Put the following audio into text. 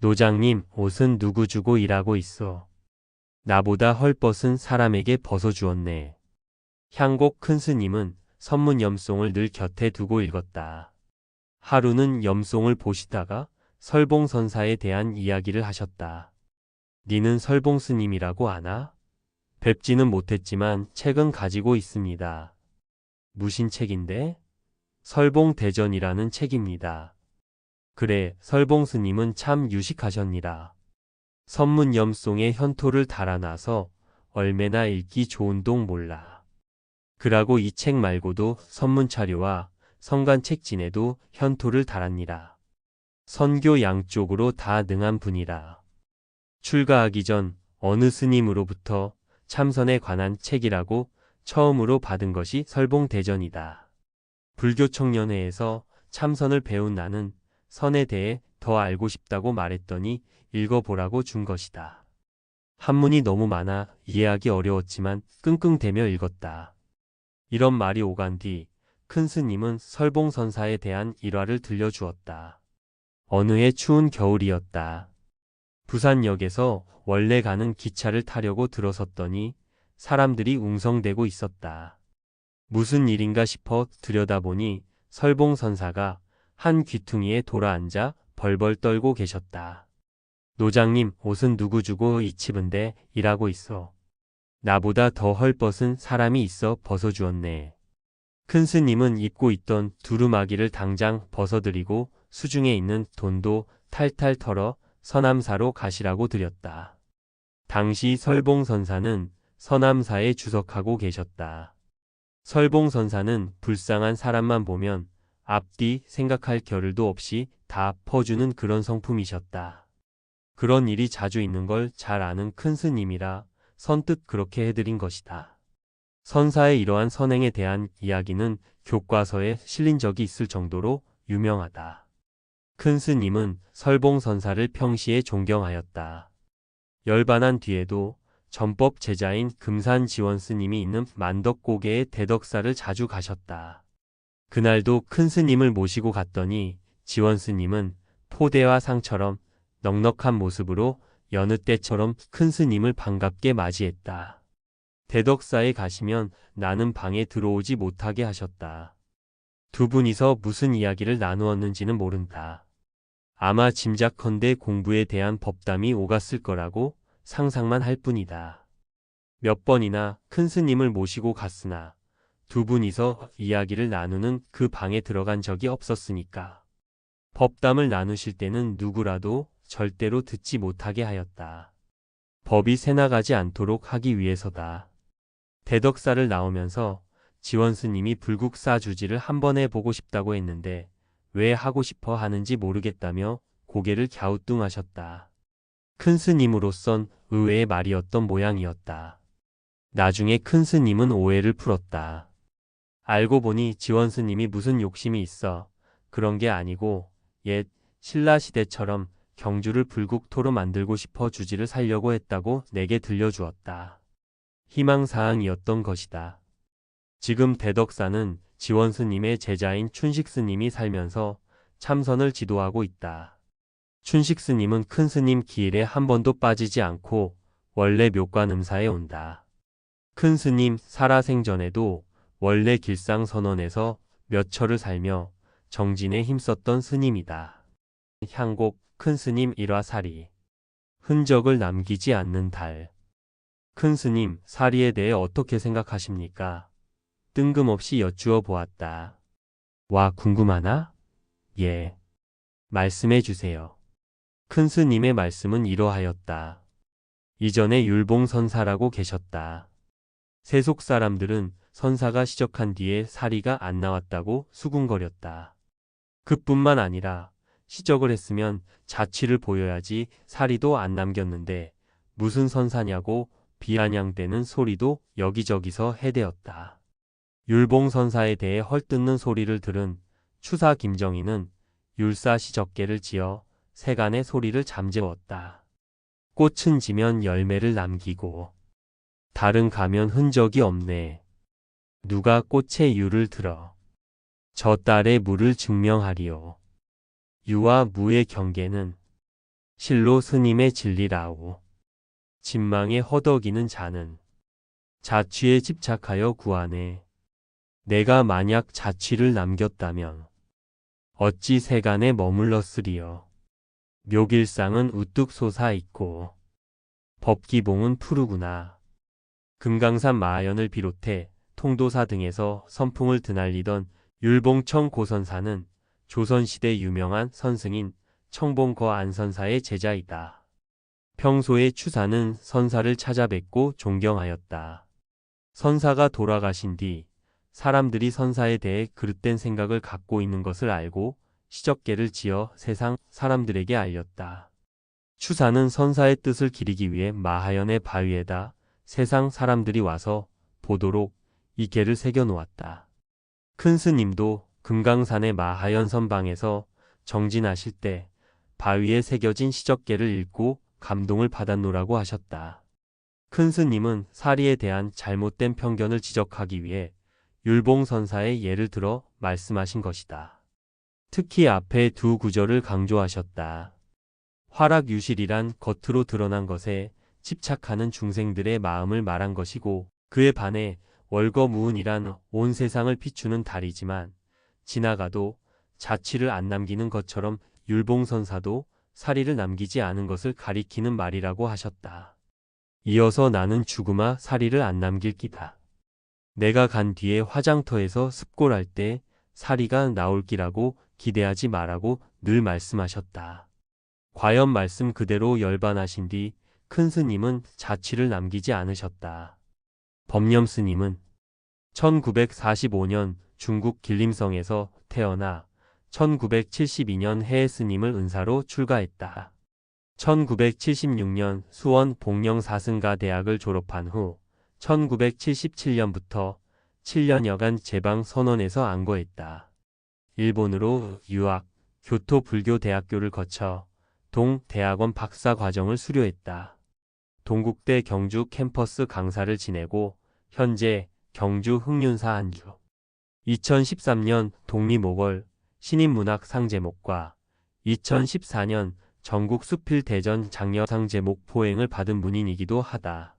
노장님, 옷은 누구 주고 일하고 있어? 나보다 헐벗은 사람에게 벗어주었네. 향곡 큰 스님은 선문 염송을 늘 곁에 두고 읽었다. 하루는 염송을 보시다가 설봉선사에 대한 이야기를 하셨다. 니는 설봉 스님이라고 아나? 뵙지는 못했지만 책은 가지고 있습니다. 무슨 책인데? 설봉대전이라는 책입니다. 그래, 설봉 스님은 참 유식하셨니라. 선문염송에 현토를 달아놔서 얼매나 읽기 좋은동 몰라. 그라고 이 책 말고도 선문차료와 성간책진에도 현토를 달았니라. 선교 양쪽으로 다 능한 분이라. 출가하기 전 어느 스님으로부터 참선에 관한 책이라고 처음으로 받은 것이 설봉대전이다. 불교 청년회에서 참선을 배운 나는 선에 대해 더 알고 싶다고 말했더니 읽어보라고 준 것이다. 한문이 너무 많아 이해하기 어려웠지만 끙끙대며 읽었다. 이런 말이 오간 뒤 큰 스님은 설봉선사에 대한 일화를 들려주었다. 어느 해 추운 겨울이었다. 부산역에서 원래 가는 기차를 타려고 들어섰더니 사람들이 웅성대고 있었다. 무슨 일인가 싶어 들여다보니 설봉선사가 한 귀퉁이에 돌아앉아 벌벌 떨고 계셨다. 노장님, 옷은 누구 주고 입히는데 일하고 있어. 나보다 더 헐벗은 사람이 있어 벗어주었네. 큰 스님은 입고 있던 두루마기를 당장 벗어드리고 수중에 있는 돈도 탈탈 털어 서남사로 가시라고 드렸다. 당시 설봉선사는 서남사에 주석하고 계셨다. 설봉선사는 불쌍한 사람만 보면 앞뒤 생각할 겨를도 없이 다 퍼주는 그런 성품이셨다. 그런 일이 자주 있는 걸 잘 아는 큰 스님이라 선뜻 그렇게 해드린 것이다. 선사의 이러한 선행에 대한 이야기는 교과서에 실린 적이 있을 정도로 유명하다. 큰 스님은 설봉선사를 평시에 존경하였다. 열반한 뒤에도 전법 제자인 금산지원 스님이 있는 만덕고개의 대덕사를 자주 가셨다. 그날도 큰 스님을 모시고 갔더니 지원 스님은 포대와 상처럼 넉넉한 모습으로 여느 때처럼 큰 스님을 반갑게 맞이했다. 대덕사에 가시면 나는 방에 들어오지 못하게 하셨다. 두 분이서 무슨 이야기를 나누었는지는 모른다. 아마 짐작컨대 공부에 대한 법담이 오갔을 거라고 상상만 할 뿐이다. 몇 번이나 큰 스님을 모시고 갔으나 두 분이서 이야기를 나누는 그 방에 들어간 적이 없었으니까. 법담을 나누실 때는 누구라도 절대로 듣지 못하게 하였다. 법이 새나가지 않도록 하기 위해서다. 대덕사를 나오면서 지원 스님이 불국 사주지를 한 번 해보고 싶다고 했는데 왜 하고 싶어 하는지 모르겠다며 고개를 갸우뚱하셨다. 큰 스님으로선 의외의 말이었던 모양이었다. 나중에 큰 스님은 오해를 풀었다. 알고 보니 지원 스님이 무슨 욕심이 있어 그런 게 아니고 옛 신라시대처럼 경주를 불국토로 만들고 싶어 주지를 살려고 했다고 내게 들려주었다. 희망사항이었던 것이다. 지금 대덕사는 지원 스님의 제자인 춘식 스님이 살면서 참선을 지도하고 있다. 춘식 스님은 큰 스님 기일에 한 번도 빠지지 않고 원래 묘관음사에 온다. 큰 스님 살아생전에도 원래 길상선원에서 몇 철을 살며 정진에 힘썼던 스님이다. 향곡 큰 스님 일화사리. 흔적을 남기지 않는 달. 큰 스님, 사리에 대해 어떻게 생각하십니까? 뜬금없이 여쭈어 보았다. 와, 궁금하나? 예. 말씀해 주세요. 큰 스님의 말씀은 이러하였다. 이전에 율봉선사라고 계셨다. 세속 사람들은 선사가 시적한 뒤에 사리가 안 나왔다고 수군거렸다. 그뿐만 아니라 시적을 했으면 자취를 보여야지 사리도 안 남겼는데 무슨 선사냐고 비아냥대는 소리도 여기저기서 해대었다. 율봉선사에 대해 헐뜯는 소리를 들은 추사 김정희는 율사시적계를 지어 세간의 소리를 잠재웠다. 꽃은 지면 열매를 남기고 달은 가면 흔적이 없네. 누가 꽃의 유를 들어 저 딸의 무를 증명하리요. 유와 무의 경계는 실로 스님의 진리라오. 진망에 허덕이는 자는 자취에 집착하여 구하네. 내가 만약 자취를 남겼다면 어찌 세간에 머물렀으리요. 묘길상은 우뚝 솟아 있고 법기봉은 푸르구나. 금강산 마하연을 비롯해 통도사 등에서 선풍을 드날리던 율봉청 고선사는 조선시대 유명한 선승인 청봉거 안선사의 제자이다. 평소에 추사는 선사를 찾아뵙고 존경하였다. 선사가 돌아가신 뒤 사람들이 선사에 대해 그릇된 생각을 갖고 있는 것을 알고 시적계를 지어 세상 사람들에게 알렸다. 추사는 선사의 뜻을 기리기 위해 마하연의 바위에다 세상 사람들이 와서 보도록 이 계를 새겨 놓았다. 큰 스님도 금강산의 마하연 선방에서 정진하실 때 바위에 새겨진 시적계를 읽고 감동을 받았노라고 하셨다. 큰 스님은 사리에 대한 잘못된 편견을 지적하기 위해 율봉선사의 예를 들어 말씀하신 것이다. 특히 앞에 두 구절을 강조하셨다. 화락유실이란 겉으로 드러난 것에 집착하는 중생들의 마음을 말한 것이고, 그에 반해 월거무은이란 온 세상을 비추는 달이지만 지나가도 자취를 안 남기는 것처럼 율봉선사도 사리를 남기지 않은 것을 가리키는 말이라고 하셨다. 이어서 나는 죽으마 사리를 안 남길 끼다. 내가 간 뒤에 화장터에서 습골할 때 사리가 나올 끼라고 기대하지 말라고 늘 말씀하셨다. 과연 말씀 그대로 열반하신 뒤 큰 스님은 자취를 남기지 않으셨다. 법념 스님은 1945년 중국 길림성에서 태어나 1972년 해에 스님을 은사로 출가했다. 1976년 수원 복령사승가 대학을 졸업한 후 1977년부터 7년여간 제방 선원에서 안거했다. 일본으로 유학, 교토불교대학교를 거쳐 동대학원 박사 과정을 수료했다. 동국대 경주 캠퍼스 강사를 지내고 현재 경주 흑륜사 안주. 2013년 독립5월 신인문학 상 제목과 2014년 전국 수필대전 장려상 제목 포행을 받은 문인이기도 하다.